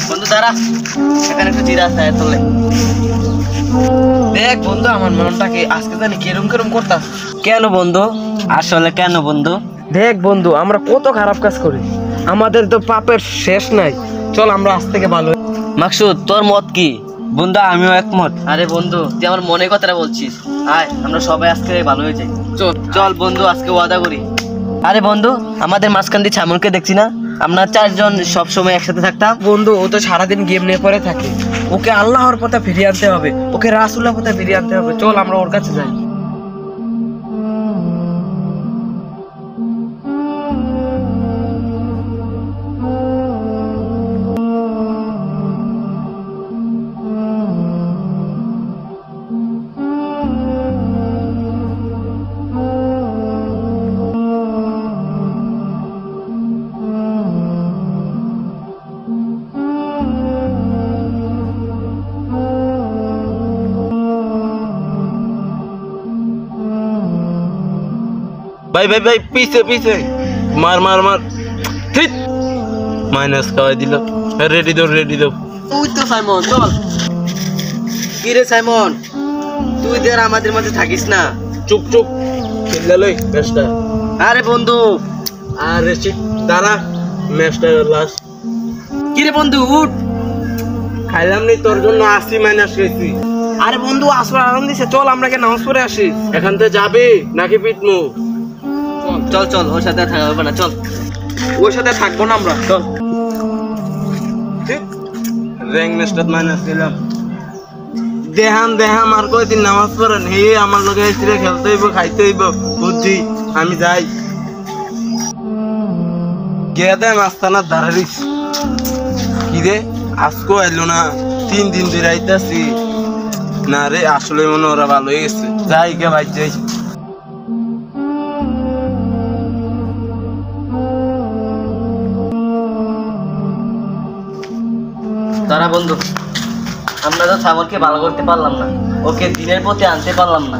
বন্ধু দাঁড়া, এখানে একটু জিরা আছে তোলে। দেখ বন্ধু, আমার মনটাকে আজকে জানি কেরম কেরম করতাম। কেন বন্ধু? আসলে কেন বন্ধু? দেখ বন্ধু, আমরা কত খারাপ কাজ করি, আমাদের তো পাপের শেষ নাই। চল আমরা আজ থেকে ভালো। মাকসুদ, তোর মত কি? বন্ধু আমিও একমত। আরে বন্ধু, তুই আমার মনের কথাটা বলছিস। আয় আমরা সবাই আজকে ভালো হয়ে যাই। চল চল বন্ধু, আজকে ওয়াদা করি। আরে বন্ধু, আমাদের মাঝখান দিয়ে ছামলকে দেখছি না? আমরা চারজন সব সময় একসাথে থাকতাম। বন্ধু, ও তো সারাদিন গেম নিয়ে পড়ে থাকে। ওকে আল্লাহর পথে ফিরিয়ে আনতে হবে, ওকে রাসূলের পথে ফিরিয়ে আনতে হবে। চল আমরা ওর কাছে যাই। ভাই ভাই ভাই, পিছে পিছে মার মার মার। ঠিক মাইনাস খাওয়াই দিল। রেডি দাও রেডি দাও। তুই তো সাইমন, চল। কি রে সাইমন, তুই তো আমাদের মাঝে থাকিস না। চুপ চুপ, খেললে লই ম্যাচটা। আরে বন্ধু, আরে ঠিক দাঁড়া, ম্যাচটা লাস্ট। কি রে বন্ধু, উঠ। খাইলাম নি তোর জন্য 80 মাইনাস খেয়েছি। আরে বন্ধু, আসর আরাম দিছে, চল আমরা কে নামাজ পড়ে আসি। এখান থেকে যাবি নাকি পিটমু? চল চল, ওর সাথে থাকা হবে না, চল। ওর সাথে থাকবো না আমরা, চল। র্যাঙ্ক ম্যাচটা মাইনাস খেলাম। দেহাম দেহাম আর কয়দিন নামাজ পড়েন, হে আমার লগে এসে খেলতে হইব, খাইতে হইব, বুঝছি। আমি যাই গিয়ে দেয় মাস্তানার দাঁড়াইস। কি রে, আজকেও এলো না? 3 দিন ধরে আইতাছি না রে। আসলে মনে ওরা ভালো হয়ে গেছে। যাই গে ভাই, যাই। তারা বন্ধু, আমরা তো ছাগলকে ভালো করতে পারলাম না, ওকে দিনের পথে আনতে পারলাম না।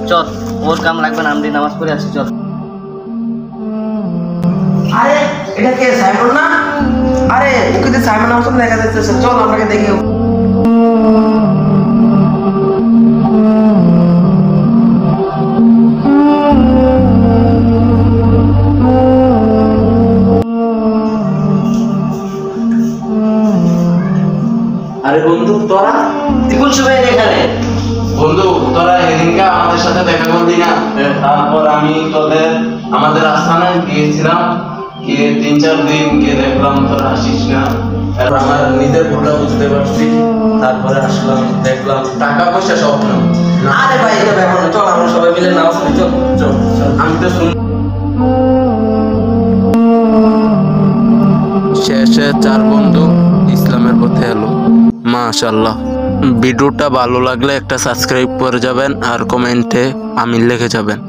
চল, ওর কাম লাগবে না, আমরা নামাজ পড়ে আসি, চল। আরে এটা কে, সাইমন না? আরে ওকে তো সাইমন নাম শুনে দেখা যাচ্ছে। চল আমরা দেখি। আরে বন্ধু, তোরা কোন সময় এখানে? বন্ধু, তোরা এদিনকে আমাদের সাথে দেখা করলি না? তারপর আমি তোদের আমাদের আস্তানায় গিয়েছিলাম, গিয়ে 3-4 দিন গিয়ে দেখলাম তোরা আসিস না। এবার আমার নিজের ভুলটা বুঝতে পারছি। তারপরে আসলাম, দেখলাম টাকা পয়সা সব না। আরে ভাই, এটা ব্যাপার না, চল আমরা সবাই মিলে নামাজ পড়ি। চল চল চল। আমি তো শেষে 4 বন্ধু ইসলামের পথে এলো। মাশাআল্লাহ। ভিডিওটা ভালো লাগলে একটা সাবস্ক্রাইব করে যাবেন আর কমেন্টে আমিন লিখে যাবেন।